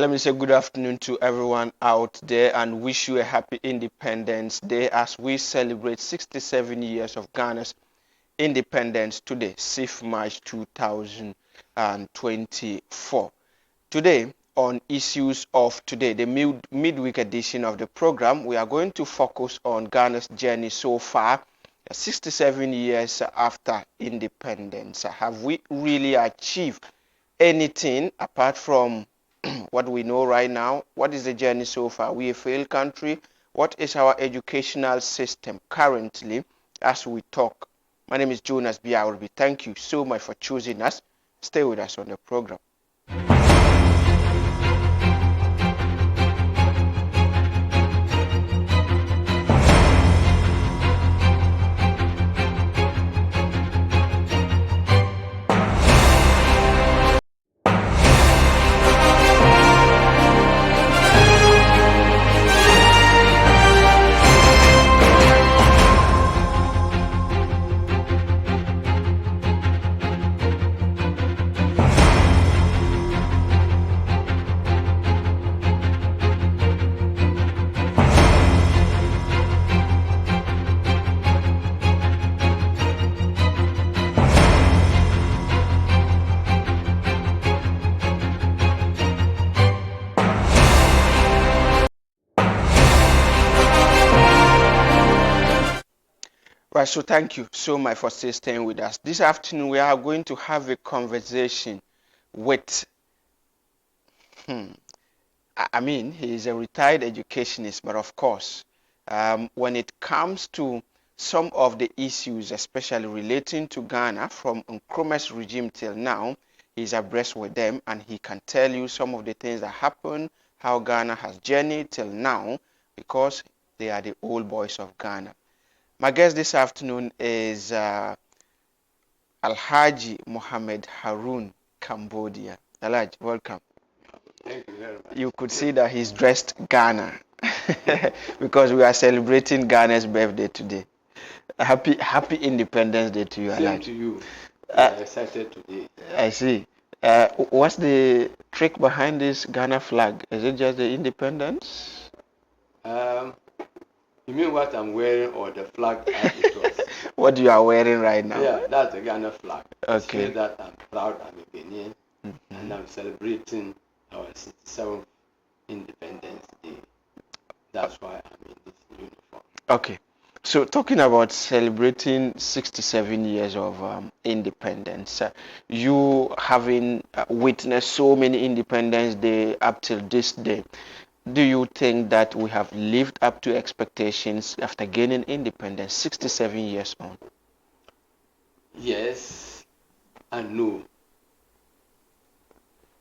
let me say good afternoon to everyone out there and wish you a happy Independence Day as we celebrate 67 years of Ghana's independence today, 6th March 2024. Today, on issues of today, the midweek edition of the program, we are going to focus on Ghana's journey so far, 67 years after independence. Have we really achieved anything apart from what we know right now? What is the journey so far? We a failed country. What is our educational system currently as we talk? My name is Jonas Biaurbi. Thank you so much for choosing us. Stay with us on the program. Right, so thank you so much for staying with us. This afternoon, we are going to have a conversation with, he is a retired educationist, but of course, when it comes to some of the issues, especially relating to Ghana from Nkrumah's regime till now, he's abreast with them and he can tell you some of the things that happened, how Ghana has journeyed till now, because they are the old boys of Ghana. My guest this afternoon is Alhaji Mohammed Harun Cambodia. Alhaji, welcome. Thank you very much. You could see that he's dressed Ghana because we are celebrating Ghana's birthday today. Happy Independence Day to you, Same Alhaji. to you. We are excited today. I see. What's the trick behind this Ghana flag? Is it just the independence? You mean what I'm wearing or the flag as it was? What you are wearing right now? Yeah, that's the Ghana flag. Okay. It shows that I'm proud I'm a Ghanaian and I'm celebrating our 67th Independence Day. That's why I'm in this uniform. Okay. So talking about celebrating 67 years of independence, you having witnessed so many Independence Day up till this day, do you think that we have lived up to expectations after gaining independence 67 years on? Yes and no.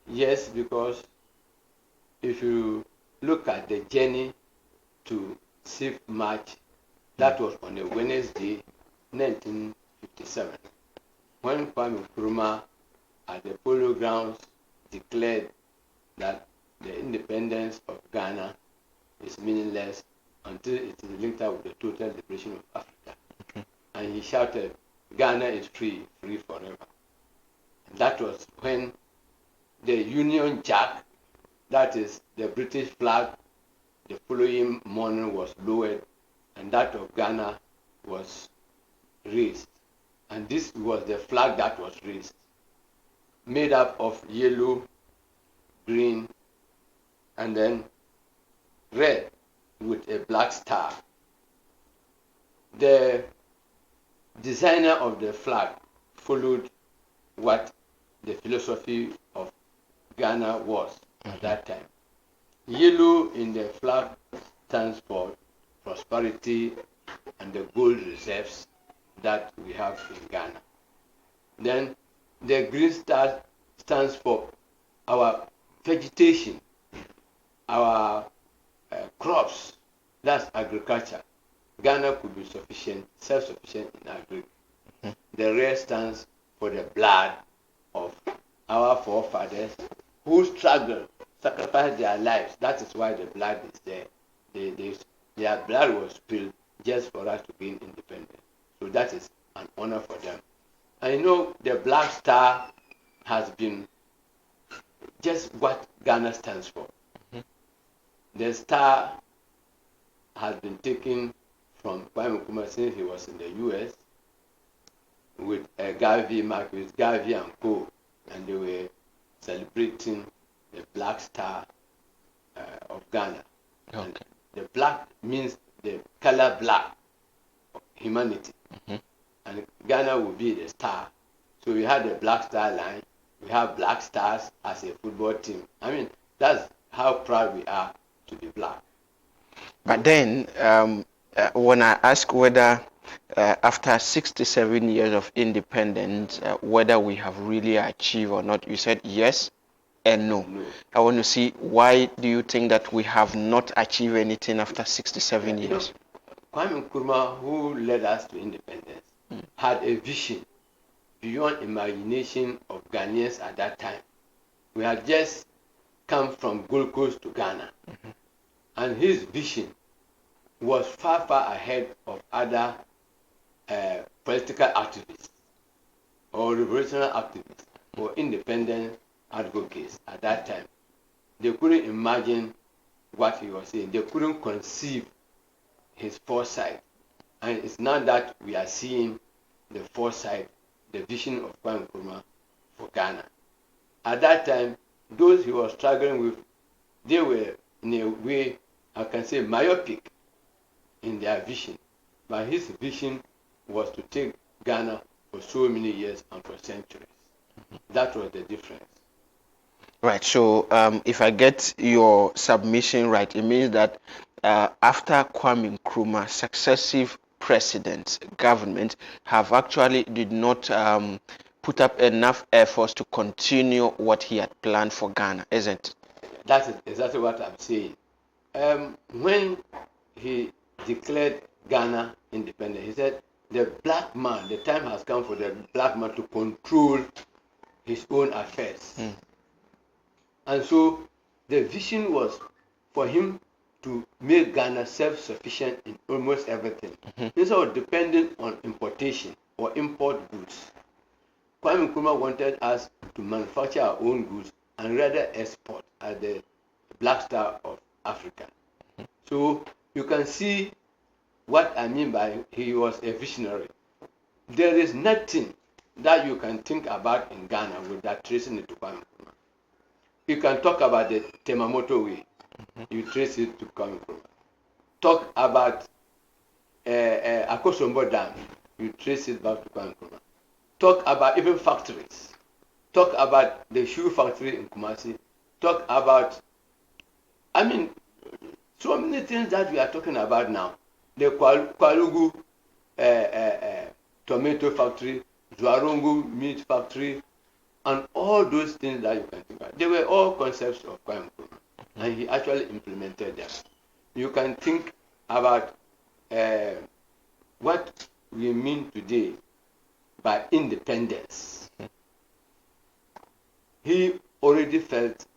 Yes, because if you look at the journey to 6th March, that was on a Wednesday, 1957, when Kwame Nkrumah at the Polo Grounds declared that the independence of Ghana is meaningless until it is linked up with the total liberation of Africa. And he shouted, Ghana is free, free forever. And that was when the Union Jack, that is the British flag, the following morning was lowered and that of Ghana was raised. And this was the flag that was raised, made up of yellow, green, and then red with a black star. The designer of the flag followed what the philosophy of Ghana was at that time. Yellow in the flag stands for prosperity and the gold reserves that we have in Ghana. Then the green star stands for our vegetation, our crops, that's agriculture. Ghana could be self-sufficient in agriculture. The red stands for the blood of our forefathers who struggled, sacrificed their lives. That is why the blood is there. Their blood was spilled just for us to gain independence. So that is an honor for them. I know the black star has been just what Ghana stands for. the star has been taken from Kwame Nkrumah since he was in the U.S. with Marcus Garvey and co. And they were celebrating the Black Star of Ghana. Okay. And the black means the color black, humanity. Mm-hmm. And Ghana will be the star. So we had the Black Star line. We have Black Stars as a football team. I mean, that's how proud we are to be black. But then, when I ask whether after 67 years of independence, whether we have really achieved or not, you said yes and no. No. I want to see, why do you think that we have not achieved anything after 67 years? Kwame Nkrumah, who led us to independence, had a vision beyond imagination of Ghanaians at that time. We had just come from Gold Coast to Ghana, and his vision was far, far ahead of other political activists or revolutionary activists or independent advocates at that time. They couldn't imagine what he was saying. They couldn't conceive his foresight. And it's now that we are seeing the foresight, the vision of Kwame Nkrumah for Ghana. At that time, those he was struggling with, they were in a way, I can say, myopic in their vision. But his vision was to take Ghana for so many years and for centuries. That was the difference. Right. So, if I get your submission right, it means that after Kwame Nkrumah, successive presidents, government have actually did not put up enough efforts to continue what he had planned for Ghana, isn't it? That is exactly what I'm saying. When he declared Ghana independent, he said, the black man, the time has come for the black man to control his own affairs. And so the vision was for him to make Ghana self-sufficient in almost everything, instead of depending on importation or import goods. Kwame Nkrumah wanted us to manufacture our own goods and rather export as the Black Star of Africa. So you can see what I mean by he was a visionary. There is nothing that you can think about in Ghana without tracing it to Kwame Nkrumah. You can talk about the Temamoto Way, you trace it to Kwame Nkrumah. Talk about Akosombo Dam, you trace it back to Kwame Nkrumah. Talk about even factories. Talk about the shoe factory in Kumasi. Talk about, I mean, so many things that we are talking about now. The Kwalugu tomato factory, Zuarongo meat factory, and all those things that you can think about. They were all concepts of Kwame Nkrumah, and he actually implemented them. You can think about what we mean today by independence. He already felt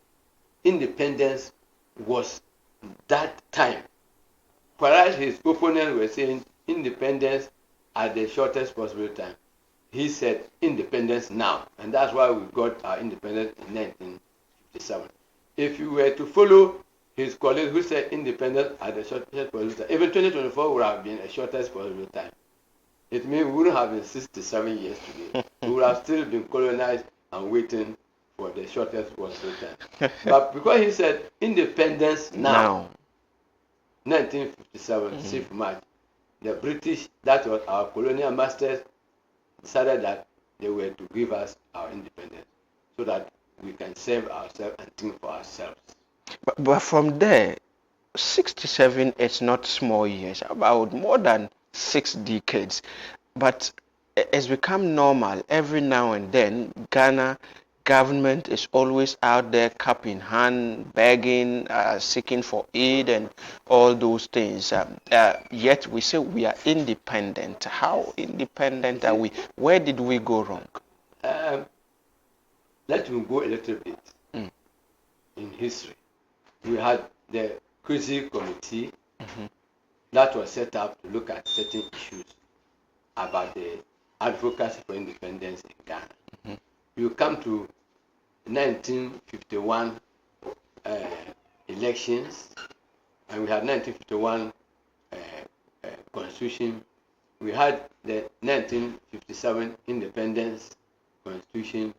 independence was that time, whereas his opponents were saying independence at the shortest possible time. He said independence now, and that's why we got our independence in 1957. If you were to follow his colleagues who said independence at the shortest possible time, even 2024 would have been a shortest possible time. It means we wouldn't have been 67 years today. We would have still been colonized and waiting for the shortest possible time. But because he said independence now. 1957, 6th March, the British, that was our colonial masters, decided that they were to give us our independence so that we can serve ourselves and think for ourselves. But from there, 67 is not small years, about more than 6 decades. But it's become normal every now and then. Ghana government is always out there, cap in hand, begging, seeking for aid, and all those things. Yet we say we are independent. How independent are we? Where did we go wrong? Let me go a little bit in history. We had the Kwesi Committee that was set up to look at certain issues about the advocacy for independence in Ghana. You come to 1951 elections, and we had 1951 Constitution. We had the 1957 Independence Constitution.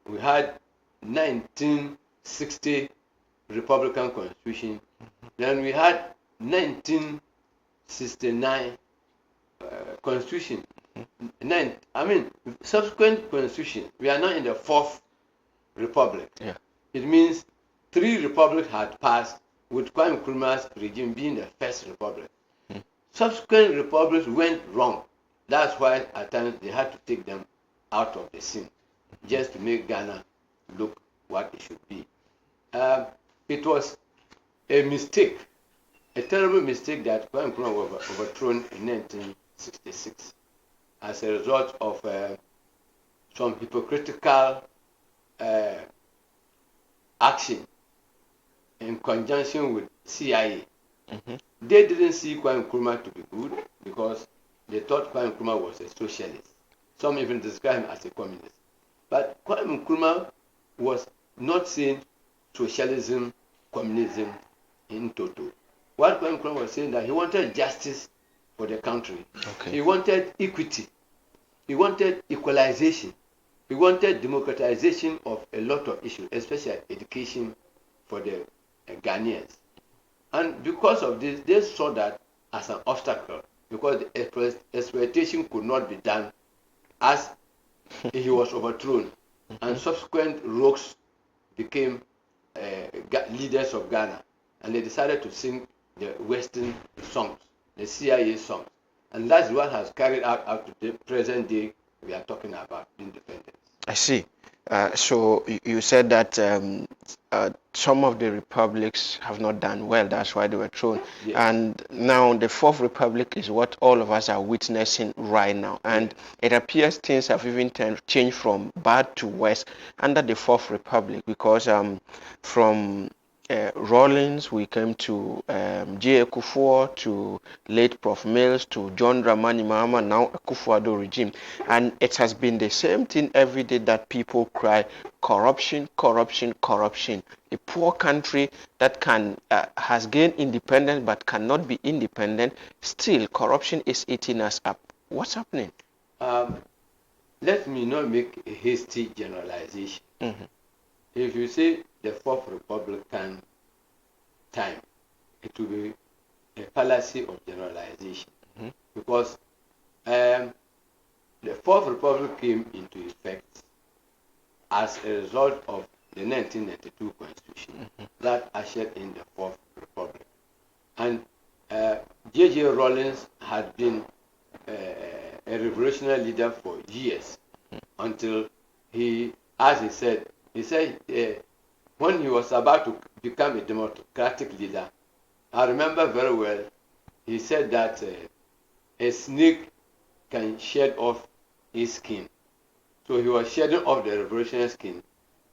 We had 1960 Republican Constitution. Then we had 1969 Constitution. Subsequent Constitution. We are now in the fourth Republic. Yeah. It means 3 republics had passed, with Kwame Nkrumah's regime being the first republic. Subsequent republics went wrong. That's why at times they had to take them out of the scene, just to make Ghana look what it should be. It was a mistake, a terrible mistake, that Kwame Nkrumah was overthrown in 1966 as a result of some hypocritical action in conjunction with CIA. They didn't see Kwame Nkrumah to be good because they thought Kwame Nkrumah was a socialist. Some even describe him as a communist. But Kwame Nkrumah was not saying socialism, communism in total. What Kwame Nkrumah was saying, that he wanted justice for the country. Okay. He wanted equity. He wanted equalization. He wanted democratization of a lot of issues, especially education for the Ghanaians. And because of this, they saw that as an obstacle, because the exploitation could not be done as he was overthrown. And subsequent rogues became leaders of Ghana, and they decided to sing the Western songs, the CIA songs. And that's what has carried out up to the present day we are talking about independence. I see. So you said that some of the republics have not done well. That's why they were thrown. Yes. And now the fourth republic is what all of us are witnessing right now. And it appears things have even changed from bad to worse under the fourth republic, because from Rawlings, we came to J. Akufo, to late Prof. Mills, to John Dramani Mahama, now Akufo-Addo regime. And it has been the same thing every day that people cry, corruption, corruption, corruption. A poor country that has gained independence but cannot be independent, still corruption is eating us up. What's happening? Let me not make a hasty generalization. If you say the fourth Republican time, it will be a fallacy of generalization, because the fourth Republic came into effect as a result of the 1992 Constitution that ushered in the fourth Republic. And J.J. Rawlings had been a revolutionary leader for years, until he, as he said, when he was about to become a democratic leader, I remember very well, he said that a snake can shed off his skin. So he was shedding off the revolutionary skin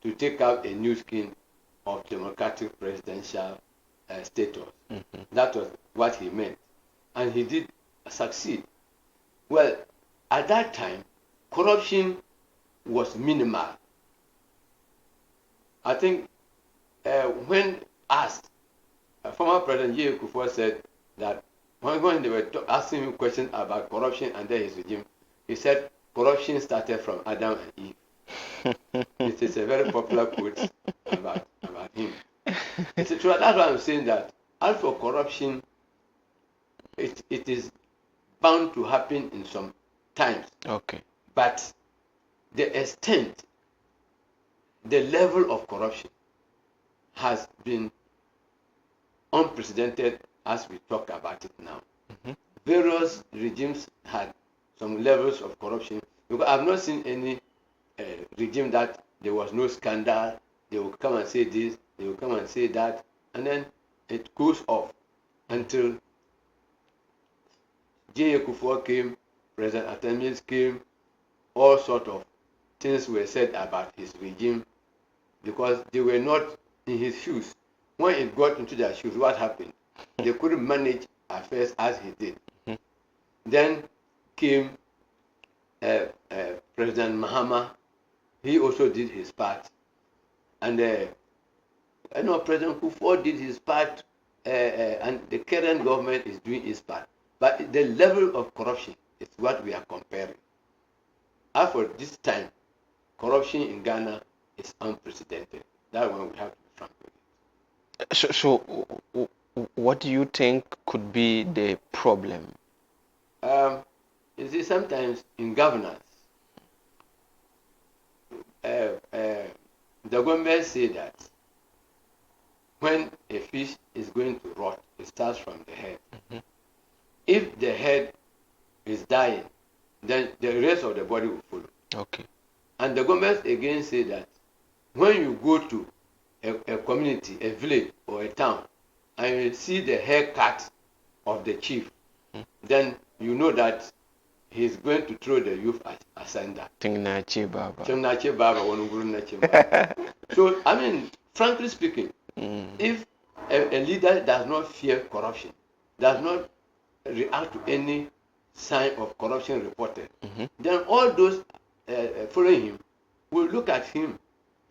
to take out a new skin of democratic presidential status. That was what he meant. And he did succeed. Well, at that time, corruption was minimal. I think when asked, former President J. Akufo said that when they were asking him questions about corruption under his regime, he said corruption started from Adam and Eve. It is a very popular quote about him. It's true. That's why I'm saying that as for corruption, it is bound to happen in some times. Okay. But the extent, the level of corruption has been unprecedented as we talk about it now. Various regimes had some levels of corruption, because I've not seen any regime that there was no scandal. They will come and say this, they will come and say that, and then it goes off until J. Akufo came, President Atta came, all sort of things were said about his regime, because they were not in his shoes. When it got into their shoes, what happened? They couldn't manage at first as he did. Then came President Mahama. He also did his part. And President Akufo did his part and the current government is doing its part. But the level of corruption is what we are comparing. As for this time, corruption in Ghana is unprecedented. That one we have to be frank with it. What do you think could be the problem? You see, sometimes in governance, the government say that when a fish is going to rot, it starts from the head. Mm-hmm. If the head is dying, then the rest of the body will follow. Okay. And the government again say that when you go to a community, a village, or a town, and you see the haircut of the chief, then you know that he's going to throw the youth asunder. Tingnachi Baba. So, I mean, frankly speaking, if a leader does not fear corruption, does not react to any sign of corruption reported, then all those following him will look at him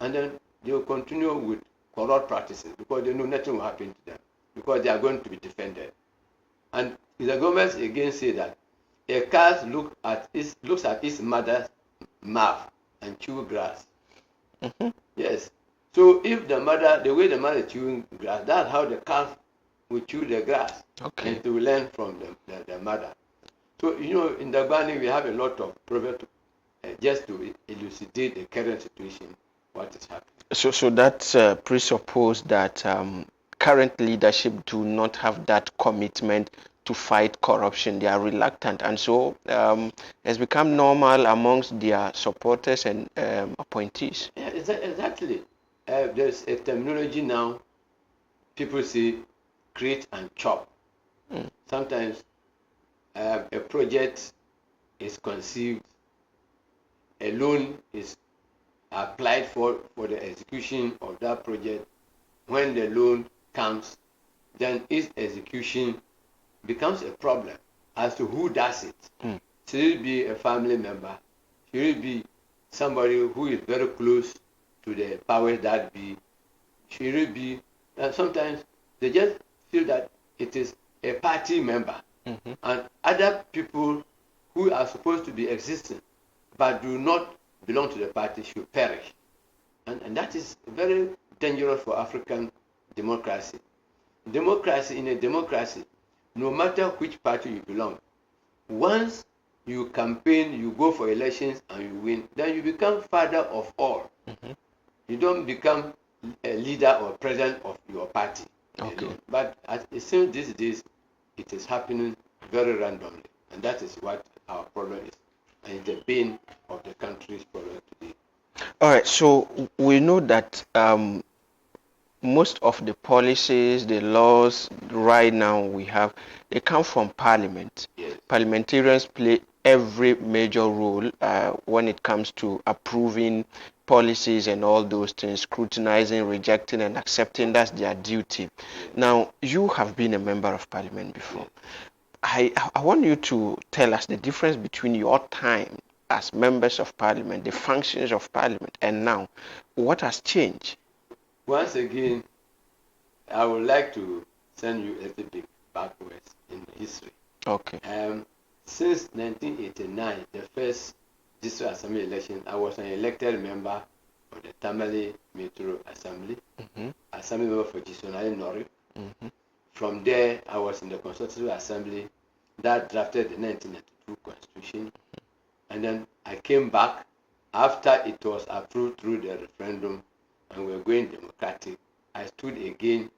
and then they will continue with corrupt practices because they know nothing will happen to them because they are going to be defended. And the government again say that a cat looks at its mother's mouth and chew grass. Yes. So if the way the mother is chewing grass, that's how the calf will chew the grass. Okay. And to learn from the mother. So, in the Gbani, we have a lot of proverbs just to elucidate the current situation, what is happening. So that presupposes that current leadership do not have that commitment to fight corruption. They are reluctant, and so it's become normal amongst their supporters and appointees. Yeah, exactly. There's a terminology now. People say create and chop. Sometimes a project is conceived, a loan is applied for the execution of that project. When the loan comes, then its execution becomes a problem as to who does it. Should it be a family member? Should it be somebody who is very close to the powers that be? Should it be? And sometimes they just feel that it is a party member, and other people who are supposed to be existing but do not belong to the party should perish. And that is very dangerous for African democracy. In a democracy, no matter which party you belong, once you campaign, you go for elections and you win, then you become father of all. You don't become a leader or president of your party. Okay. But it seems these days it is happening very randomly, and that is what our problem is, and it's the bane of the country's problem today. All right. So we know that most of the policies, the laws right now we have, they come from Parliament. Yes. Parliamentarians play every major role when it comes to approving policies and all those things, scrutinizing, rejecting, and accepting. That's their duty. Now, you have been a member of Parliament before. I want you to tell us the difference between your time as members of Parliament, the functions of Parliament, and now. What has changed? Once again, I would like to send you a little bit backwards in history. Okay. Since 1989, the first district assembly election, I was an elected member of the Tamale Metro Assembly, assembly member for Jisonale Nori. From there, I was in the Constitutive Assembly that drafted the 1992 Constitution. And then I came back after it was approved through the referendum and we were going democratic. I stood again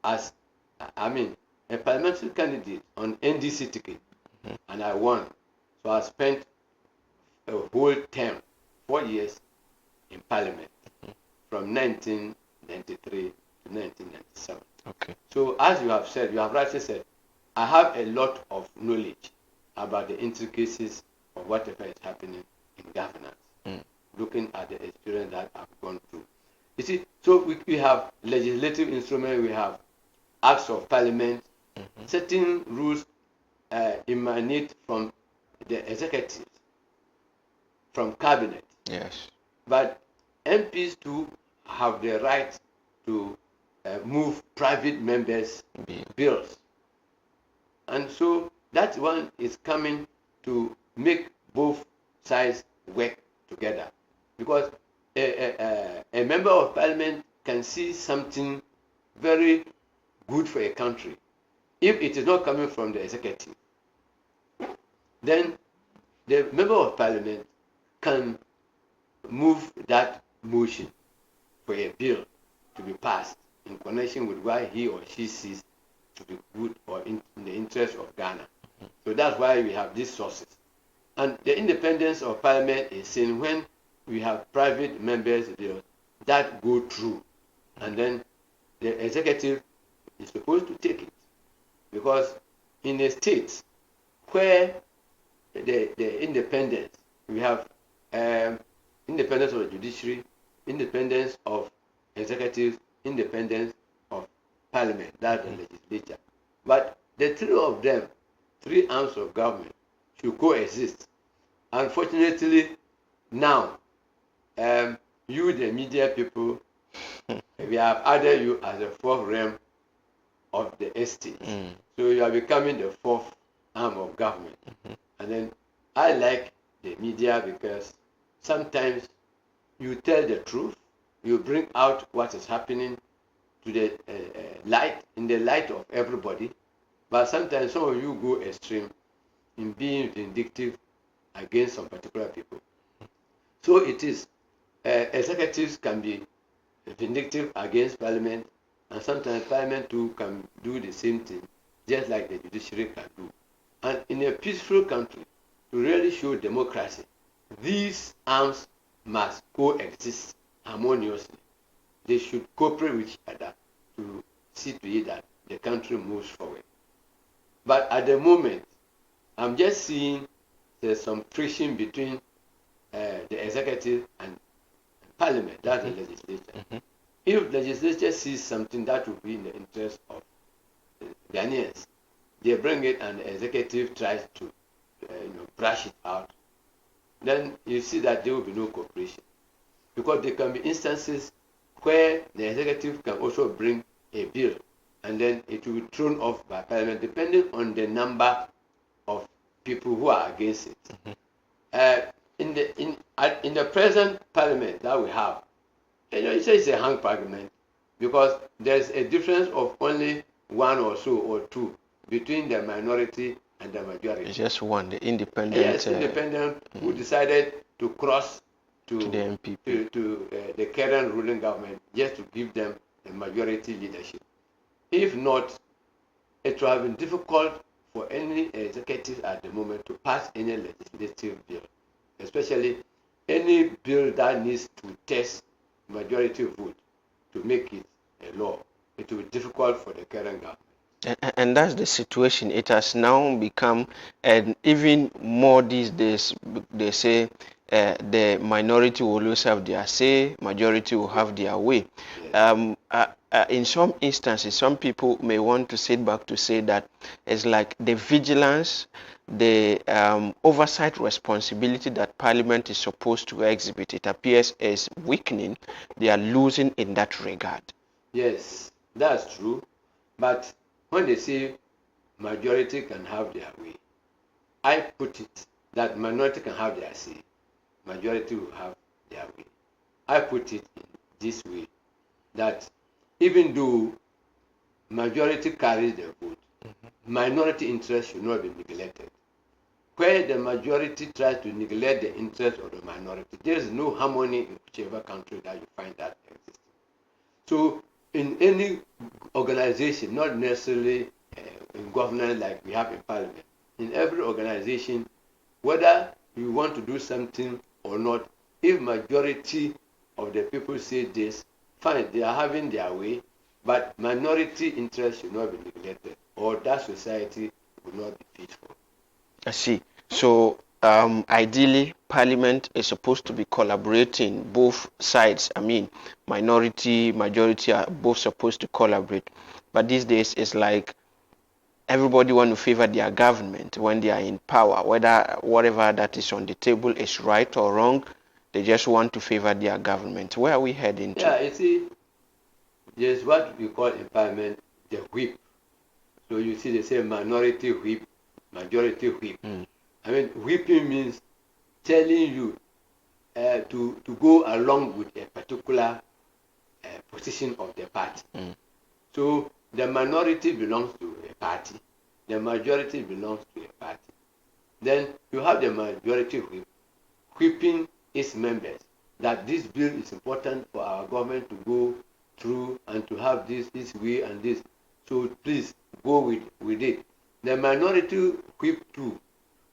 as, a parliamentary candidate on NDC ticket, and I won. So I spent a whole term, 4 years, in Parliament, from 1993 to 1997. Okay. So as you have said, you have rightly said, I have a lot of knowledge about the intricacies of whatever is happening in governance, looking at the experience that I've gone through. You see, so we have legislative instruments, we have acts of parliament, certain rules emanate from the executive, from cabinet. Yes. But MPs too have the right to move private members' bills. And so that one is coming to make both sides work together. Because a member of parliament can see something very good for a country. If it is not coming from the executive, then the member of parliament can move that motion for a bill to be passed in connection with what he or she sees to be good or in the interest of Ghana. So that's why we have these sources. And the independence of parliament is seen when we have private members' bills that go through, and then the executive is supposed to take it. Because in the states where the independence, we have independence of the judiciary, independence of executive, independence of parliament, that's the legislature. But the three of them, three arms of government, should coexist. Unfortunately, now, you, the media people, we have added you as the fourth realm of the estate. So you are becoming the fourth arm of government. And then I like the media because sometimes you tell the truth, you bring out what is happening to the light, in the light of everybody. But sometimes some of you go extreme in being vindictive against some particular people. So it is, executives can be vindictive against parliament, and sometimes parliament too can do the same thing, just like the judiciary can do. And in a peaceful country, to really show democracy, these arms must coexist harmoniously. They should cooperate with each other to see to it that the country moves forward. But at the moment, I'm just seeing there's some friction between the executive and parliament, that's the legislature. If legislature sees something that will be in the interest of Ghanaians, they bring it and the executive tries to brush it out, then you see that there will be no cooperation. Because there can be instances where the executive can also bring a bill and then it will be thrown off by parliament depending on the number of people who are against it. In the present parliament that we have, it's a hung parliament because there's a difference of only one or so or two between the minority and the majority. It's just one, the independent. Yes, independent who decided to cross to the MPP, to the current ruling government just to give them a majority leadership. If not, it will have been difficult for any executive at the moment to pass any legislative bill, especially any bill that needs to test majority vote to make it a law. It will be difficult for the current government. And that's the situation. It has now become, and even more these days, they say the minority will always have their say, majority will have their way. Yes. In some instances, some people may want to sit back to say that it's like the vigilance, the oversight responsibility that Parliament is supposed to exhibit, it appears as weakening. They are losing in that regard. Yes, that's true. But when they say majority can have their way, I put it that minority can have their say, majority will have their way. I put it in this way, that even though majority carries the vote, minority interest should not be neglected. Where the majority tries to neglect the interest of the minority, there is no harmony in whichever country that you find that exists. So in any organization, not necessarily in governance like we have in parliament, in every organization, whether you want to do something or not, if majority of the people say this, fine, they are having their way, but minority interest should not be neglected, or that society will not be peaceful. I see. So ideally, Parliament is supposed to be collaborating both sides. I mean, minority, majority are both supposed to collaborate. But these days, it's like everybody want to favor their government when they are in power, whether whatever that is on the table is right or wrong. They just want to favor their government. Where are we heading to? Yeah, you see, there's what we call in parliament the whip. So you see they say minority whip, majority whip. I mean, whipping means telling you to go along with a particular position of the party. So the minority belongs to a party, the majority belongs to a party. Then you have the majority whip, whipping its members that this bill is important for our government to go through and to have this way and this. So please go with it. The minority whip too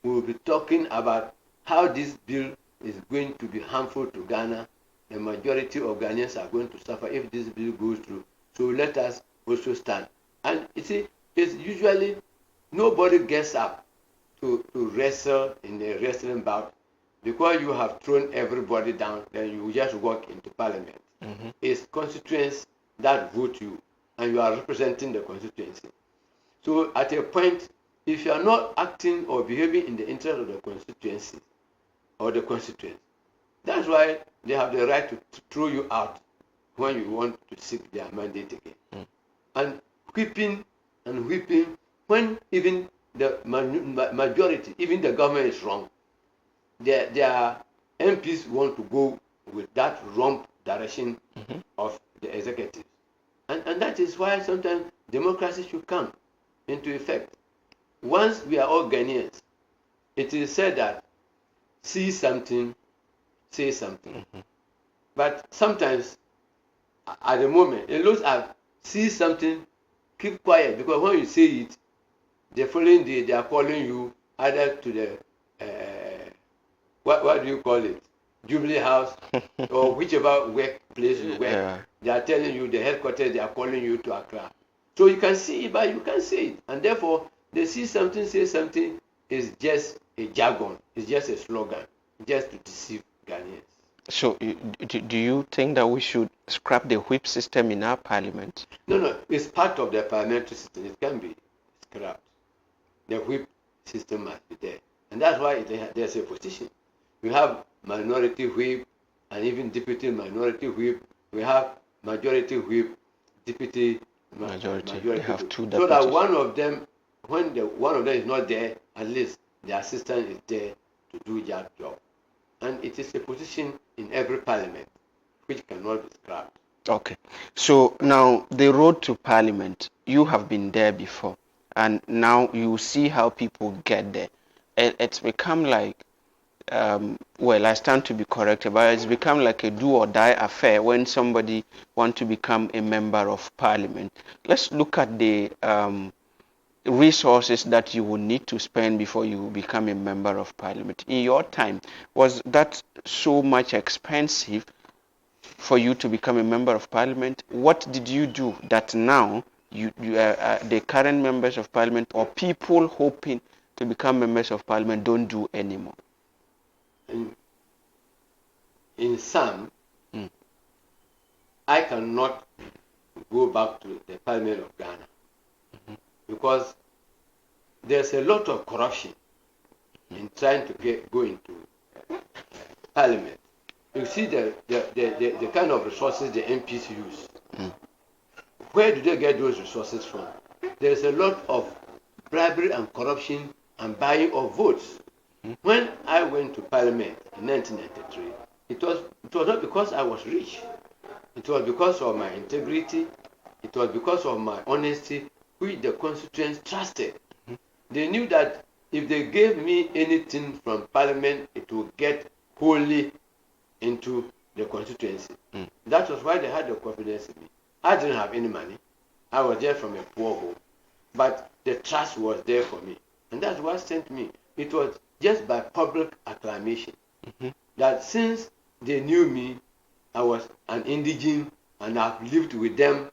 will be talking about how this bill is going to be harmful to Ghana. The majority of Ghanaians are going to suffer if this bill goes through. So let us also stand. And you see, it's usually nobody gets up to wrestle in a wrestling bout because you have thrown everybody down, then you just walk into parliament. It's constituents that vote you, and you are representing the constituency. So at a point, if you are not acting or behaving in the interest of the constituency or the constituents, that's why they have the right to throw you out when you want to seek their mandate again. And whipping, when even the majority, even the government is wrong, their MPs want to go with that wrong direction of the executive. And that is why sometimes democracy should come into effect. Once we are all Ghanaians, it is said that see something, say something. But sometimes, at the moment, it looks at see something, keep quiet, because when you say it, the following day they are calling you either to the what do you call it, Jubilee House, or whichever workplace you work. Yeah. They are telling you the headquarters, they are calling you to Accra. So you can see it, but you can't say it. And therefore, they see something, say something is just a jargon, it's just a slogan, just to deceive Ghanaians. So do you think that we should scrap the whip system in our parliament? No, it's part of the parliamentary system. It can be scrapped. The whip system must be there. And that's why there's a position. We have minority whip and even deputy minority whip. We have majority whip, deputy Majority. They have two so that deputies. one of them, when one of them is not there, at least the assistant is there to do that job. And it is a position in every parliament which cannot be scrapped. Okay. So now the road to parliament, you have been there before, and now you see how people get there. It's become like, well, I stand to be corrected, but it's become like a do or die affair when somebody wants to become a member of parliament. Let's look at the resources that you will need to spend before you become a member of parliament. In your time, was that so much expensive for you to become a member of parliament? What did you do that now the current members of parliament or people hoping to become members of parliament don't do anymore? In sum, I cannot go back to the parliament of Ghana because there's a lot of corruption in trying to go into parliament. You see the kind of resources the MPs use. Where do they get those resources from? There's a lot of bribery and corruption and buying of votes. When I went to parliament in 1993, it was not because I was rich. It was because of my integrity. It was because of my honesty, which the constituents trusted. They knew that if they gave me anything from parliament, it would get wholly into the constituency. That was why they had the confidence in me. I didn't have any money. I was there from a poor home. But the trust was there for me. And that's what sent me. It was just by public acclamation that since they knew me, I was an indigene and I've lived with them,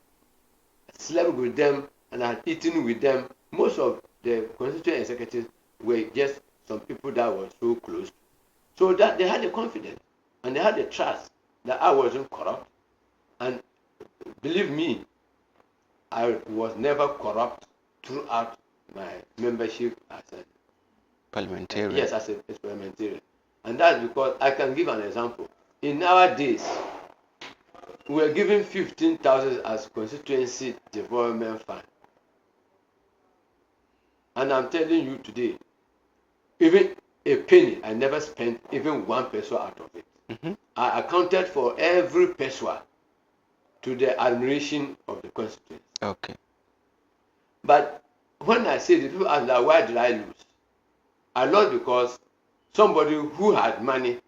slept with them, and I've eaten with them. Most of the constituent executives were just some people that were so close. So that they had the confidence and they had the trust that I wasn't corrupt. And believe me, I was never corrupt throughout my membership as a Parliamentarian. Yes, as a parliamentarian. And that's because I can give an example. In our days, we were given 15,000 as constituency development fund. And I'm telling you today, even a penny, I never spent even 1 peso out of it. Mm-hmm. I accounted for every peso to the admiration of the constituency. Okay. But when I say the people ask that, why did I lose? I lost because somebody who had money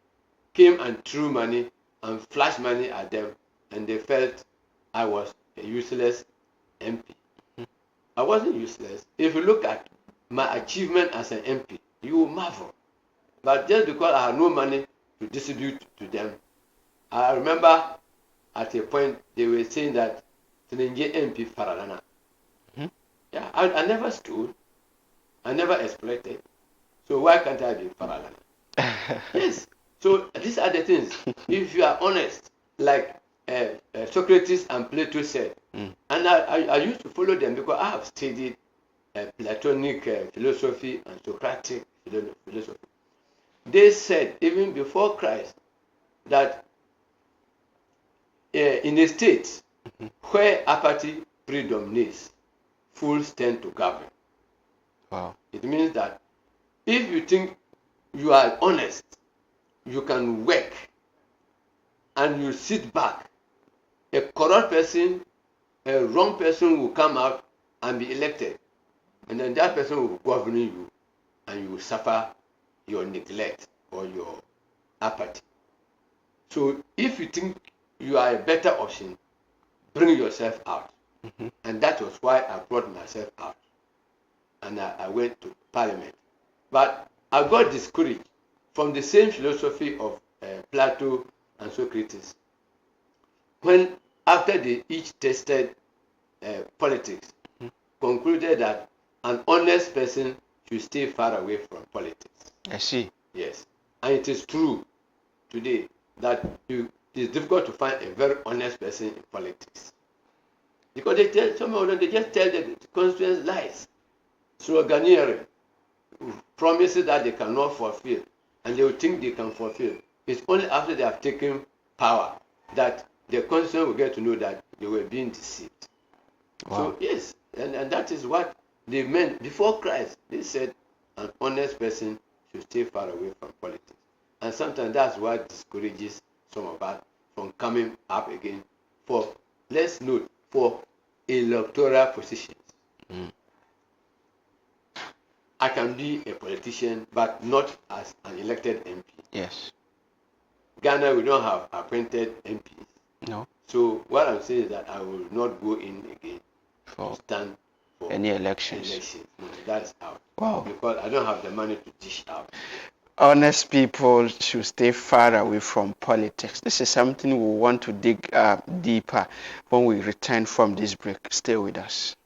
came and threw money and flashed money at them, and they felt I was a useless MP. Mm-hmm. I wasn't useless. If you look at my achievement as an MP, you will marvel. But just because I had no money to distribute to them, I remember at a point they were saying that Tenenje MP Faralana. Mm-hmm. Yeah, I never stole, I never exploited. So why can't I be Faralana? Yes. So these are the things. If you are honest, like Socrates and Plato said, and I used to follow them because I have studied Platonic philosophy and Socratic philosophy. They said even before Christ that in a state where apathy predominates, fools tend to govern. Wow. It means that if you think you are honest, you can work, and you sit back, a corrupt person, a wrong person will come out and be elected, and then that person will govern you, and you will suffer your neglect or your apathy. So if you think you are a better option, bring yourself out. Mm-hmm. And that was why I brought myself out, and I went to Parliament. But I got discouraged from the same philosophy of Plato and Socrates. When after they each tested politics, concluded that an honest person should stay far away from politics. I see. Yes, and it is true today that it is difficult to find a very honest person in politics, because they tell some of them, they just tell the constituents lies, sloganeering, promises that they cannot fulfill, and they will think they can fulfill. It's only after they have taken power that the constituents will get to know that they were being deceived. Wow. So yes, and that is what they meant before Christ. They said an honest person should stay far away from politics. And sometimes that's what discourages some of us from coming up again for, let's note, for electoral positions. I can be a politician, but not as an elected MP. Yes. Ghana, we don't have appointed MPs. No. So what I'm saying is that I will not go in again For to stand for any elections. No, that's out. Wow. Because I don't have the money to dish out. Honest people should stay far away from politics. This is something we want to dig deeper when we return from this break. Stay with us.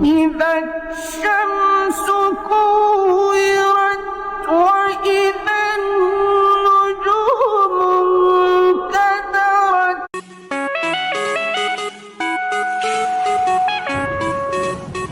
إذا الشمس كورت وإذا النجوم انكدرت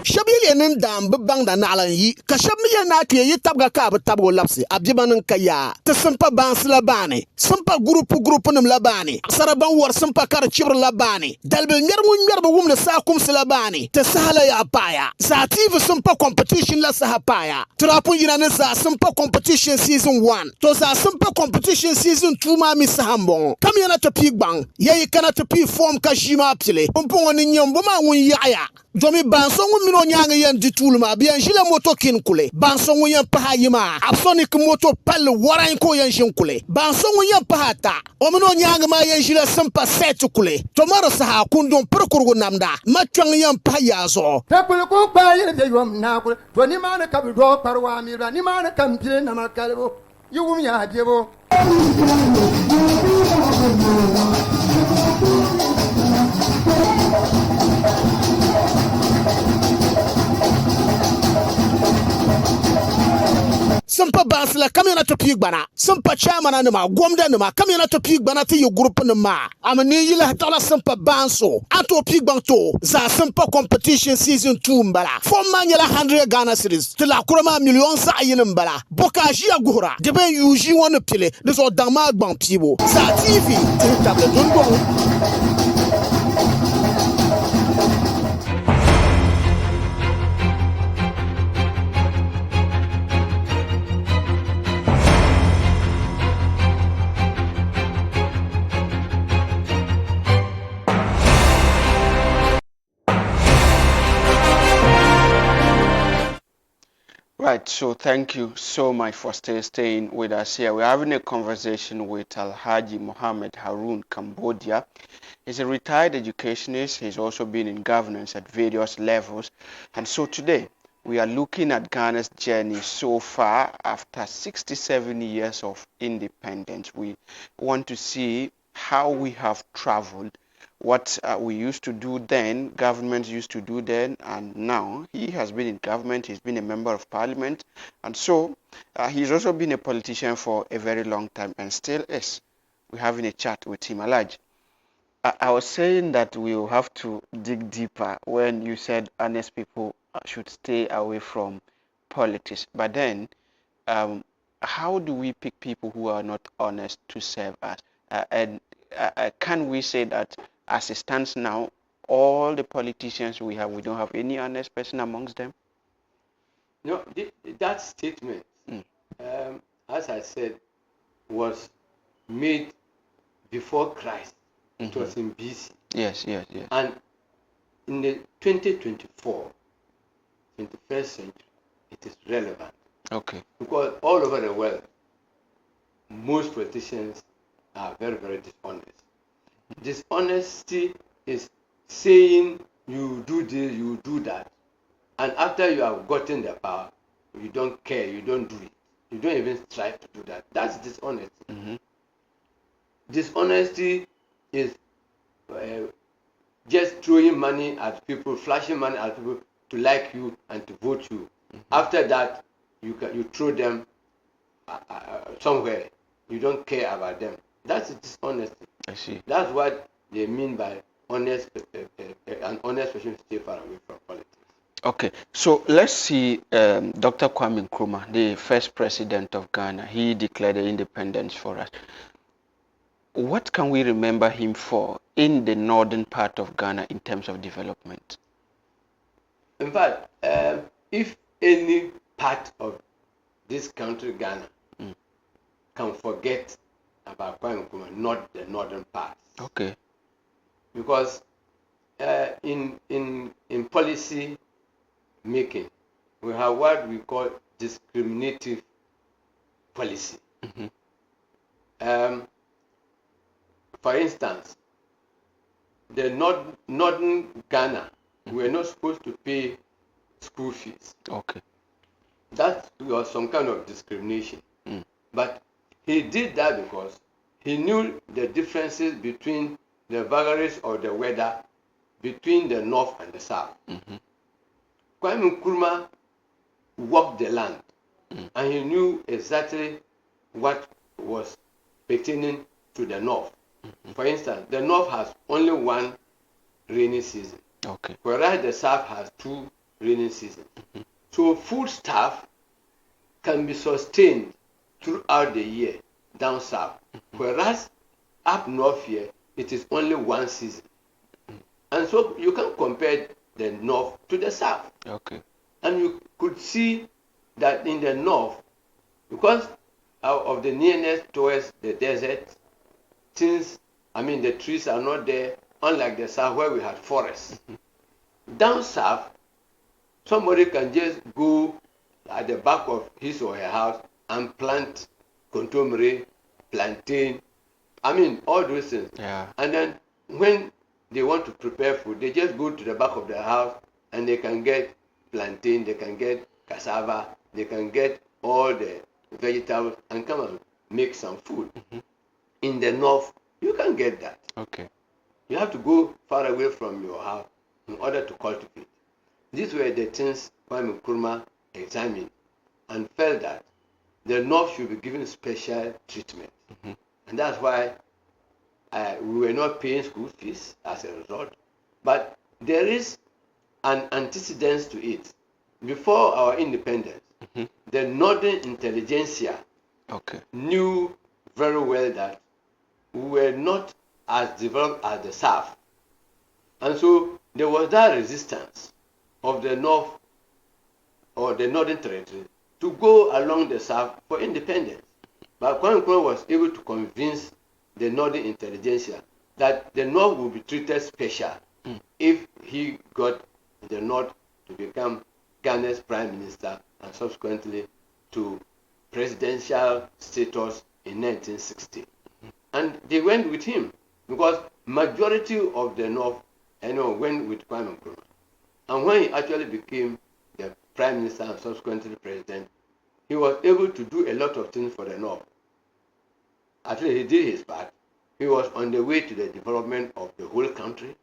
Shabiyanin dam bang da nalan yi ka shabiyan na ke yi tabga ka ba tabgo lapsi abjibanin kaya ta simpa bans labani simpa grupu nim labani saraban war simpa kar chibr labani dalbil ngar ba wumna sa kum labani ta sahala ya paya sa tv simpa competition la sa paya trapu yina ne sa simpa competition season 1 to sa simpa competition season 2 ma mi sahambon kam yana to pi gbang yayi kana to pi form ka jima pile pompon ni nyombo ma won yaya jomi bansongu mino nyanga yen ditulma biyan jile moto kin kule bansongu yen paha yima absonic moto pal waran ko yen shin kule bansongu yen paha ta o mino nyanga ma yen jile sampa set kule to maro saha kundon perkurgu namda ma twang yen paha yazo Pepul ko pa yele de yom na ko to ni mana ka do parwa mi ra ni mana kam pile na makalbo yum ya debo simpa bansla kamina to pigbana simpa chairman nima gomda nima kamina to pigbana ti yu group nima amani yila tala simpa banso ato pigbang to za simpa competition season 2 mbala fomma nyala 100 Ghana cedis to la kurama million sa yin mbala bokaji agura de ben yuji won pile de so dama gbang pibo za TV ti table dundong. Right, so thank you so much for staying with us here. We're having a conversation with Alhaji Mohammed Haroon Cambodia. He's a retired educationist. He's also been in governance at various levels. And so today, we are looking at Ghana's journey so far after 67 years of independence. We want to see how we have traveled, what we used to do then, governments used to do then, and now he has been in government, he's been a member of parliament, and so he's also been a politician for a very long time and still is. We're having a chat with him. Alaj, I was saying that we will have to dig deeper when you said honest people should stay away from politics, but then how do we pick people who are not honest to serve us? And can we say that as it stands now, all the politicians we have, we don't have any honest person amongst them? No, that statement, as I said, was made before Christ. It was in BC. Yes. And in the 2024, 21st century, it is relevant. Okay. Because all over the world, most politicians are very, very dishonest. Dishonesty is saying you do this, you do that, and after you have gotten the power, you don't care, you don't do it, you don't even strive to do that. That's dishonesty. Dishonesty is just throwing money at people, flashing money at people to like you and to vote you. After that, you throw them somewhere. You don't care about them. That's dishonesty. I see. That's what they mean by honest. An honest person stay far away from politics. Okay, so let's see Dr. Kwame Nkrumah, the first president of Ghana. He declared the independence for us. What can we remember him for in the northern part of Ghana in terms of development? In fact, if any part of this country, Ghana, can forget about Kwame Nkrumah, not the northern part. Okay. Because in policy making, we have what we call discriminative policy. For instance, the northern Ghana were not supposed to pay school fees. Okay. That was some kind of discrimination. But he did that because he knew the differences between the vagaries of the weather between the north and the south. Kwame Nkrumah walked the land and he knew exactly what was pertaining to the north. For instance, the north has only one rainy season, whereas the south has two rainy seasons. So food stuff can be sustained throughout the year down south, whereas up north here it is only one season. And so you can compare the north to the south. Okay. And you could see that in the north, because of the nearness towards the desert, since the trees are not there, unlike the south where we had forests. Down south, somebody can just go at the back of his or her house and plant contomere, plantain, all those things. Yeah. And then when they want to prepare food, they just go to the back of the house and they can get plantain, they can get cassava, they can get all the vegetables and come and make some food. In the north, you can't get that. Okay. You have to go far away from your house in order to cultivate. These were the things Kwame Nkrumah examined and felt that the North should be given special treatment. And that's why we were not paying school fees as a result. But there is an antecedent to it. Before our independence, the Northern intelligentsia knew very well that we were not as developed as the South. And so there was that resistance of the North or the Northern Territory to go along the South for independence. But Kwame Nkrumah was able to convince the Northern intelligentsia that the North would be treated special if he got the North to become Ghana's prime minister and subsequently to presidential status in 1960. And they went with him because majority of the North went with Kwame Nkrumah. And when he actually became the prime minister and subsequently president, he was able to do a lot of things for the North. At least he did his part. He was on the way to the development of the whole country,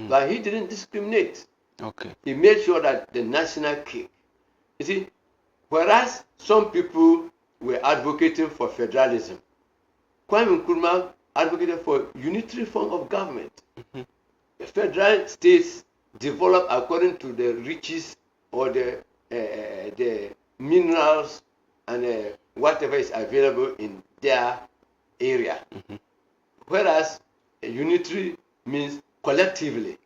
but he didn't discriminate. He made sure that the national cake. You see, whereas some people were advocating for federalism, Kwame Nkrumah advocated for unitary form of government. The federal states develop according to the riches or the minerals and whatever is available in their area. Whereas a unitary means collectively.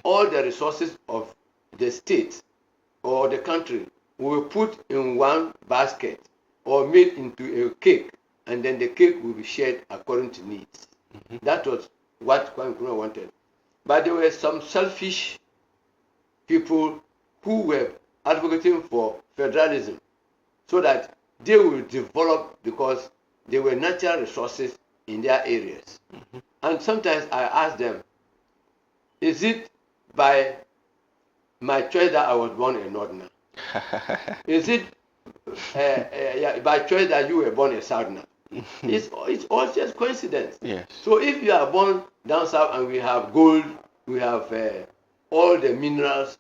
All the resources of the state or the country will be put in one basket or made into a cake, and then the cake will be shared according to needs. That was what Kwame Nkrumah wanted. But there were some selfish people who were advocating for federalism so that they will develop because there were natural resources in their areas. And sometimes I ask them, is it by my choice that I was born a Northerner? Is it by choice that you were born a Southerner? It's all just coincidence. So if you are born down south and we have gold, we have all the minerals,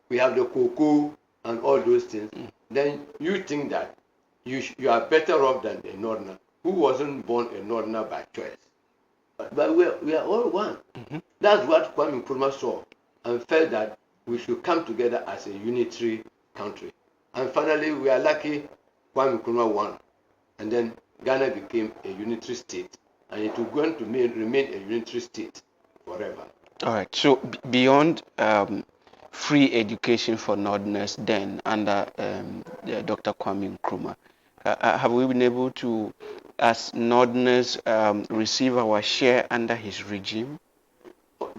we have the cocoa and all those things, then you think that you are better off than a Northerner who wasn't born a Northerner by choice. But we are all one. That's what Kwame Nkrumah saw and felt that we should come together as a unitary country. And finally, we are lucky Kwame Nkrumah won. And then Ghana became a unitary state. And it will going to remain a unitary state forever. All right. So beyond free education for Northerners then under Dr. Kwame Nkrumah, have we been able to, as Northerners, receive our share under his regime?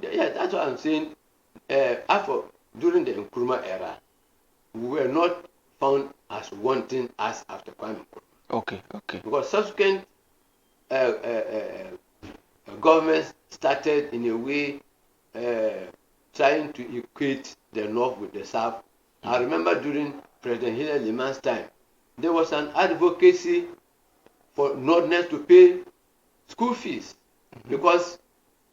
Yeah, that's what I'm saying. During the Nkrumah era, we were not found as wanting as after Kwame Nkrumah. Okay. Because subsequent governments started in a way trying to equate the North with the South. I remember during President Hilary Liman's time, there was an advocacy for Northerners to pay school fees because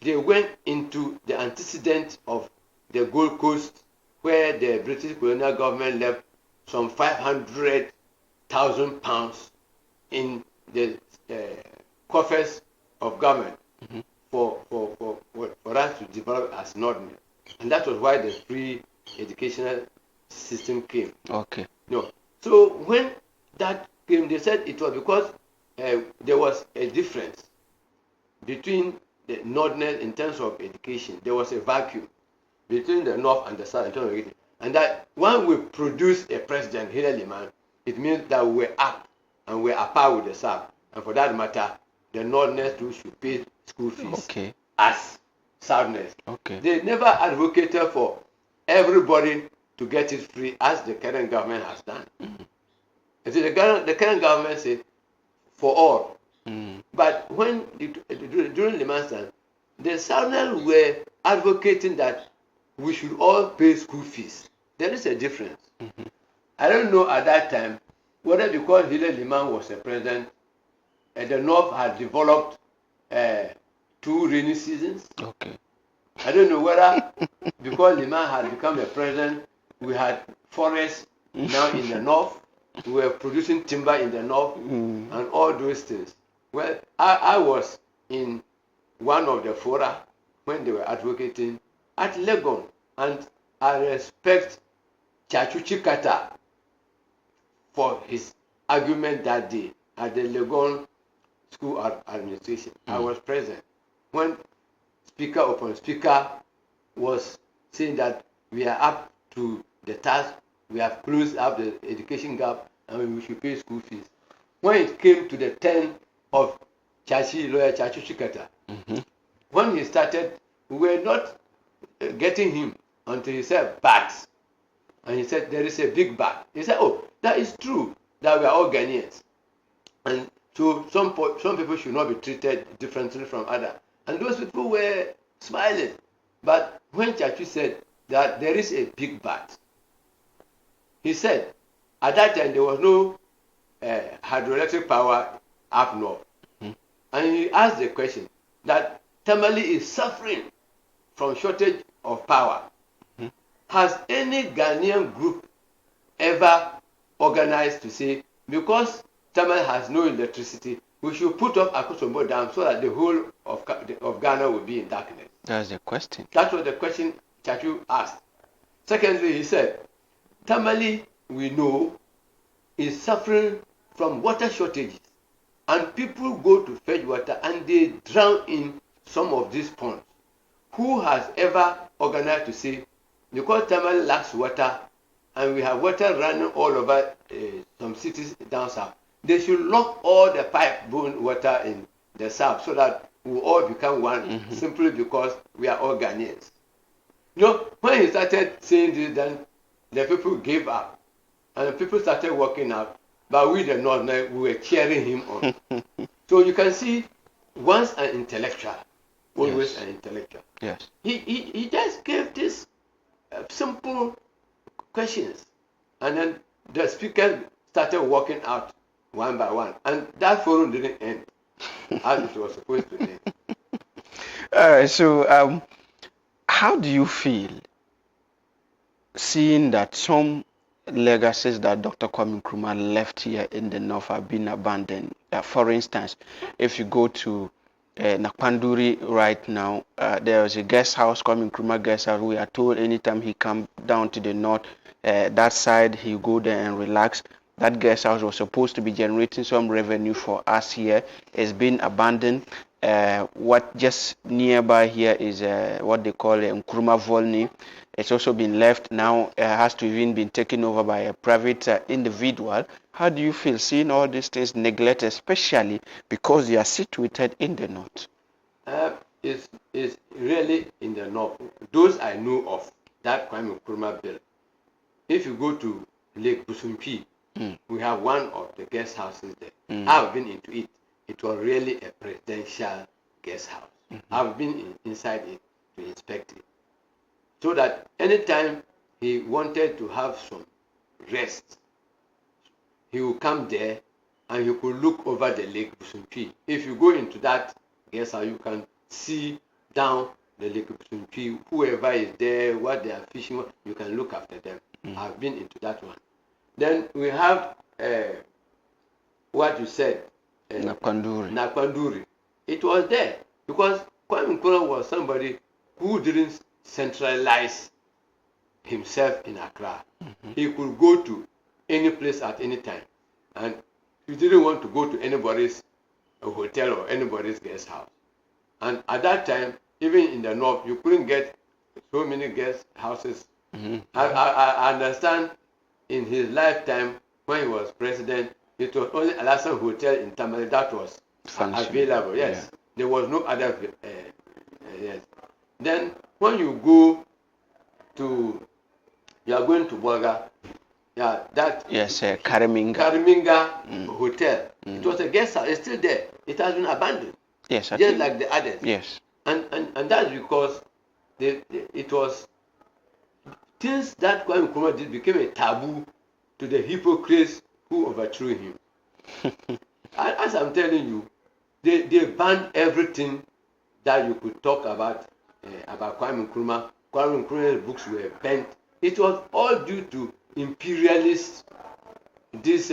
they went into the antecedent of the Gold Coast where the British colonial government left some £500,000 in the coffers of government for us to develop as Northerners. And that was why the free educational system came. So when that came, they said it was because there was a difference between the Northerners in terms of education. There was a vacuum between the North and the South in terms of education. And that when we produce a president, Hilary Liman, it means that we're up and we're apart with the South. And for that matter, the Northerners too should pay school fees as Southerners. They never advocated for everybody to get it free as the current government has done. You see, the current government said for all. But when during Liman's time, the Southerners were advocating that we should all pay school fees. There is a difference. I don't know at that time whether because Hilary Liman was a president, the North had developed 2 rainy seasons. I don't know whether because Liman had become a president, we had forests now in the North. were producing timber in the north and all those things. Well, I was in one of the fora when they were advocating at Legon, and I respect Chachu Chikata for his argument that day at the Legon School of Administration. I was present when speaker upon speaker was saying that we are up to the task, we have closed up the education gap, and we should pay school fees. When it came to the turn of lawyer Chachu Chikata, when he started, we were not getting him until he said "but," and he said there is a big but. He said, "Oh, that is true that we are all Ghanaians, and so some people should not be treated differently from others." And those people were smiling. But when Chachu said that there is a big but, he said at that time there was no hydroelectric power up north, and he asked the question that Tamale is suffering from shortage of power. Has any Ghanaian group ever organized to say, because Tamale has no electricity, we should put up Akosombo Dam so that the whole of Ghana will be in darkness? That's the question. That was the question Chachu asked. Secondly, he said, Tamale, we know, is suffering from water shortages, and people go to fetch water and they drown in some of these ponds. Who has ever organized to say, because Tamale lacks water and we have water running all over some cities down south, they should lock all the pipe-borne water in the south so that we all become one, simply because we are all Ghanaians? When he started saying this, then the people gave up and the people started walking out, but we the Northerners, we were cheering him on. So you can see, once an intellectual, always an intellectual. Yes. He just gave this simple questions, and then the speaker started walking out one by one, and that forum didn't end as it was supposed to end. All right. So, how do you feel seeing that some legacies that Dr. Kwame Nkrumah left here in the north have been abandoned? For instance, if you go to Nakpanduri right now, there is a guest house, Kwame Nkrumah guest house. We are told anytime he come down to the north, that side, he go there and relax. That guest house was supposed to be generating some revenue for us here. It's been abandoned. What just nearby here is what they call Nkrumah Volny. It's also been left now. Has to even been taken over by a private individual. How do you feel seeing all these things neglected, especially because they are situated in the north? It's really in the north. Those I know of, that Kwame Nkrumah built. If you go to Lake Busumpi, we have one of the guest houses there. I've been into it. It was really a presidential guest house. I've been inside it to inspect it, so that anytime he wanted to have some rest, he would come there and you could look over the Lake Busumpi. If you go into that guest house, you can see down the Lake Busumpi. Whoever is there, what they are fishing, you can look after them. I've been into that one. Then we have what you said, Nakpanduri. It was there because Kwame Nkrumah was somebody who didn't centralize himself in Accra. He could go to any place at any time, and he didn't want to go to anybody's hotel or anybody's guest house. And at that time, even in the north, you couldn't get so many guest houses. I understand in his lifetime, when he was president, it was only Alassane Hotel in Tamale that was available. Yes, there was no other. Yes. Then when you go to, you are going to Bolga, Kariminga Hotel. It was a guest house. It's still there. It has been abandoned. Yes, just like the others. Yes. And that's because it was things that Kwame Nkrumah did became a taboo to the hypocrites who overthrew him. As I'm telling you, they banned everything that you could talk about Kwame Nkrumah. Kwame Nkrumah's books were banned. It was all due to imperialist this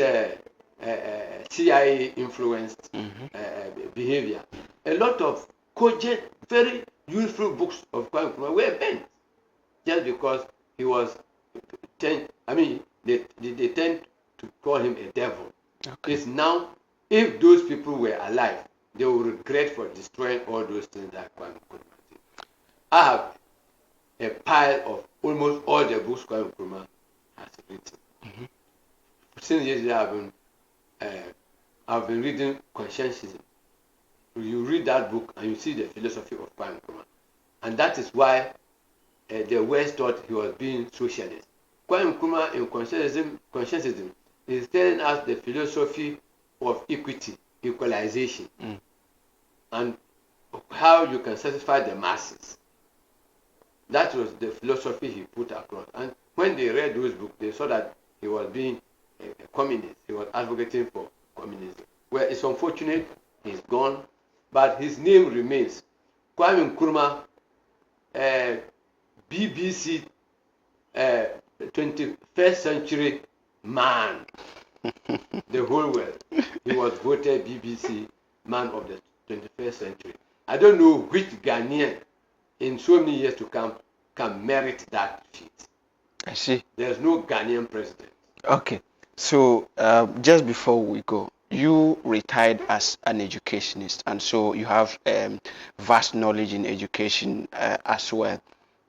CIA influenced behavior, a lot of cogent, very useful books of Kwame Nkrumah were banned just because he was they tend to call him a devil. Okay. It's now, if those people were alive, they will regret for destroying all those things that Kwame Nkrumah did. I have a pile of almost all the books Kwame Nkrumah has written. Since yesterday, I've been reading Conscientism. You read that book and you see the philosophy of Kwame Nkrumah, and that is why the West thought he was being socialist. Kwame Nkrumah in Conscientism is telling us the philosophy of equity, equalization, and how you can satisfy the masses. That was the philosophy he put across. And when they read those books, they saw that he was being a communist. He was advocating for communism. Well, it's unfortunate he's gone, but his name remains. Kwame Nkrumah, BBC 21st century man. The whole world. He was voted BBC man of the 21st century. I don't know which Ghanaian in so many years to come can merit that feat. I see. There's no Ghanaian president. Okay. So just before we go, you retired as an educationist, and so you have vast knowledge in education as well.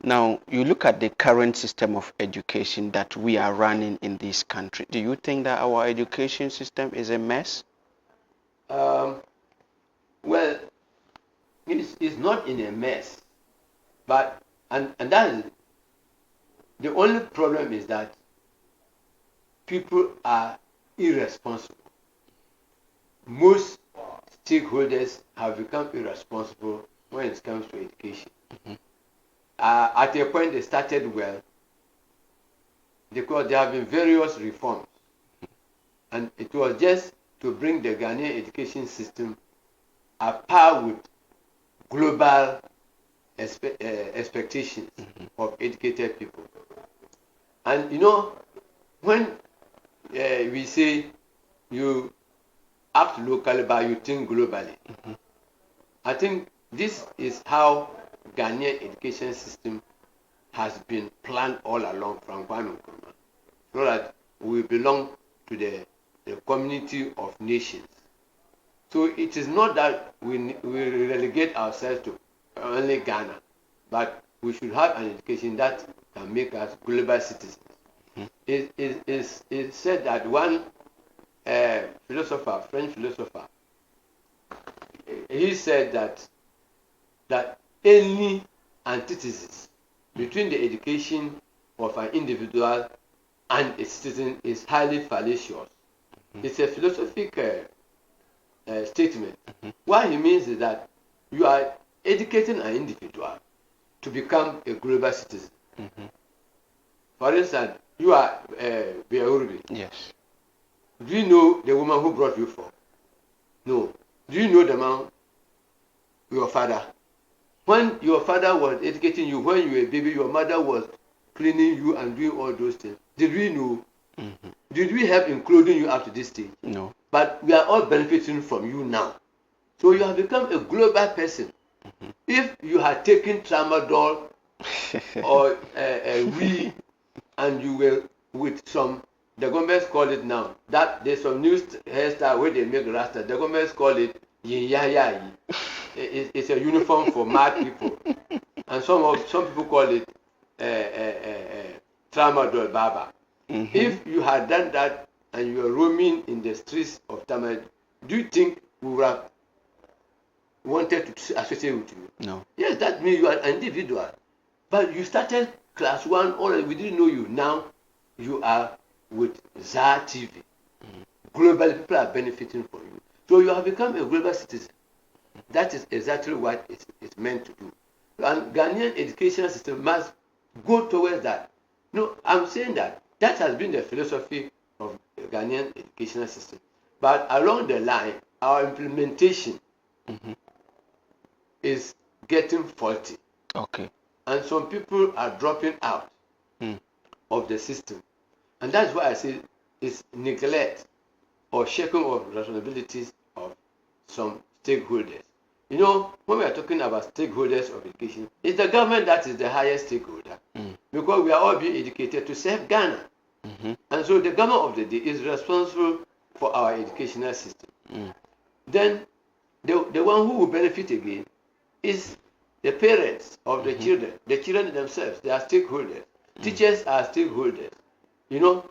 Now, you look at the current system of education that we are running in this country. Do you think that our education system is a mess? Well, it's not in a mess, but and that is the only problem is that people are irresponsible. Most stakeholders have become irresponsible when it comes to education. At a point, they started well because there have been various reforms, and it was just to bring the Ghanaian education system at par with global expectations of educated people. And you know, when we say you act locally but you think globally, I think this is how Ghanaian education system has been planned all along from Kwame Nkrumah, so that we belong to the community of nations. So it is not that we relegate ourselves to only Ghana, but we should have an education that can make us global citizens. It said that one French philosopher, he said that any antithesis between the education of an individual and a citizen is highly fallacious. It's a philosophic statement. What he means is that you are educating an individual to become a global citizen. For instance, you are Bearubi. Yes. Do you know the woman who brought you forth? No. Do you know the man, your father? When your father was educating you, when you were a baby, your mother was cleaning you and doing all those things. Did we know? Did we help in clothing you up to this stage? No. But we are all benefiting from you now. So you have become a global person. If you had taken tramadol or weed and you were with some, the governments call it now, that there's some new hairstyle where they make rasta, the governments call it yin ya ya yi. It's a uniform for mad people, and some people call it tramadol baba. If you had done that and you were roaming in the streets of Tamale, do you think we would have wanted to associate with you? No. Yes, that means you are an individual, but you started class 1 already. We didn't know you. Now you are with ZAR TV. Globally, people are benefiting from you. So you have become a global citizen. That is exactly what it's meant to do. And Ghanaian education system must go towards that. No, I'm saying that has been the philosophy of the Ghanaian educational system. But along the line, our implementation is getting faulty. Okay. And some people are dropping out of the system. And that's why I say is neglect or shaking of responsibilities of some stakeholders. You know, when we are talking about stakeholders of education, it's the government that is the highest stakeholder because we are all being educated to serve Ghana. And so the government of the day is responsible for our educational system. Then the one who will benefit again is the parents of the children. The children themselves, they are stakeholders. Teachers are stakeholders. You know,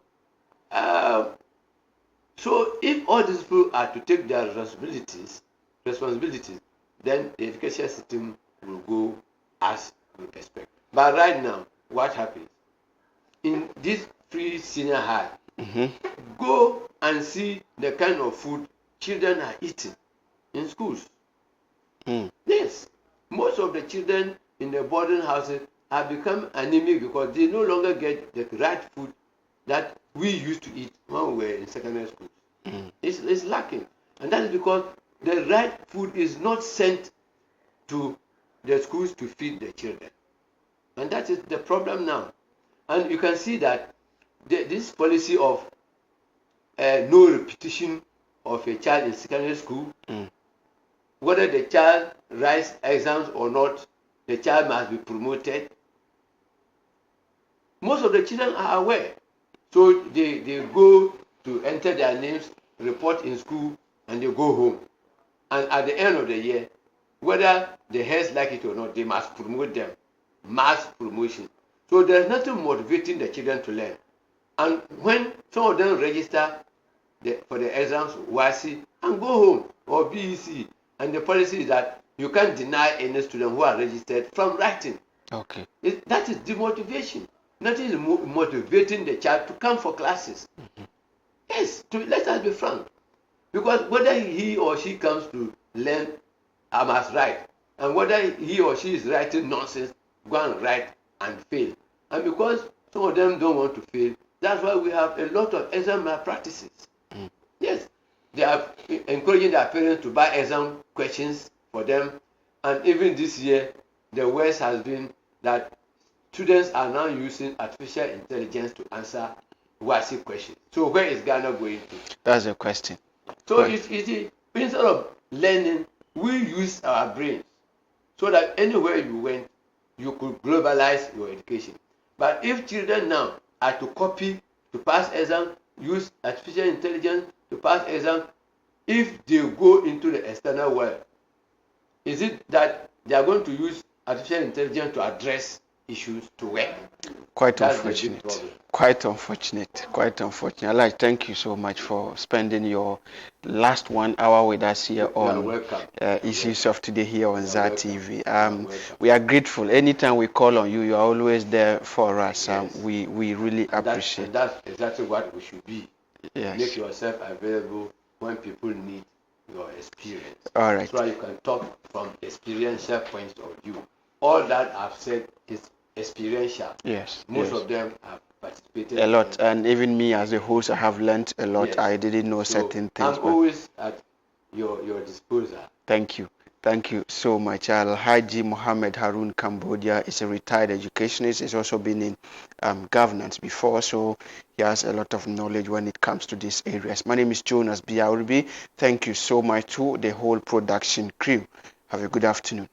so if all these people are to take their responsibilities, then the education system will go as we expect. But right now, what happens? In this free senior high, go and see the kind of food children are eating in schools. Yes, most of the children in the boarding houses have become anemic because they no longer get the right food that we used to eat when we were in secondary schools. It's lacking, and that is because the right food is not sent to the schools to feed the children, and that is the problem now. And you can see that this policy of no repetition of a child in secondary school, whether the child writes exams or not, the child must be promoted. Most of the children are aware, so they go to enter their names, report in school, and they go home. And at the end of the year, whether the heads like it or not, they must promote them. Mass promotion. So there's nothing motivating the children to learn. And when some of them register for the exams, WASI, and go home, or BEC, and the policy is that you can't deny any student who are registered from writing. Okay. That is demotivation. Nothing is motivating the child to come for classes. Yes, let us be frank. Because whether he or she comes to learn, I must write. And whether he or she is writing nonsense, go and write and fail. And because some of them don't want to fail, that's why we have a lot of exam malpractices. Yes, they are encouraging their parents to buy exam questions for them. And even this year, the worst has been that students are now using artificial intelligence to answer WASI questions. So where is Ghana going to? That's the question. So it's easy. Instead of learning, we use our brains so that anywhere you went, you could globalize your education. But if children now are to copy, to pass exam, use artificial intelligence to pass exam, if they go into the external world, is it that they are going to use artificial intelligence to address issues to work? Quite That's unfortunate. Quite unfortunate. Quite unfortunate. I'd like to thank you so much for spending your last 1 hour with us here on Issues of Today here on ZAR TV. We are grateful. Anytime we call on you, you are always there for us. Yes. We really appreciate. That's exactly what we should be. Yes. Make yourself available when people need your experience. All right. So you can talk from experiential points of view. All that I've said is experiential. Yes. Most yes. of them have participated A lot, and even me as a host, I have learned a lot. Yes. I didn't know So certain things. I'm always at your disposal. Thank you. Thank you so much. Al-Haji Mohammed Harun Cambodia is a retired educationist. He's also been in governance before, so he has a lot of knowledge when it comes to these areas. My name is Jonas Biauribi. Thank you so much to the whole production crew. Have a good afternoon.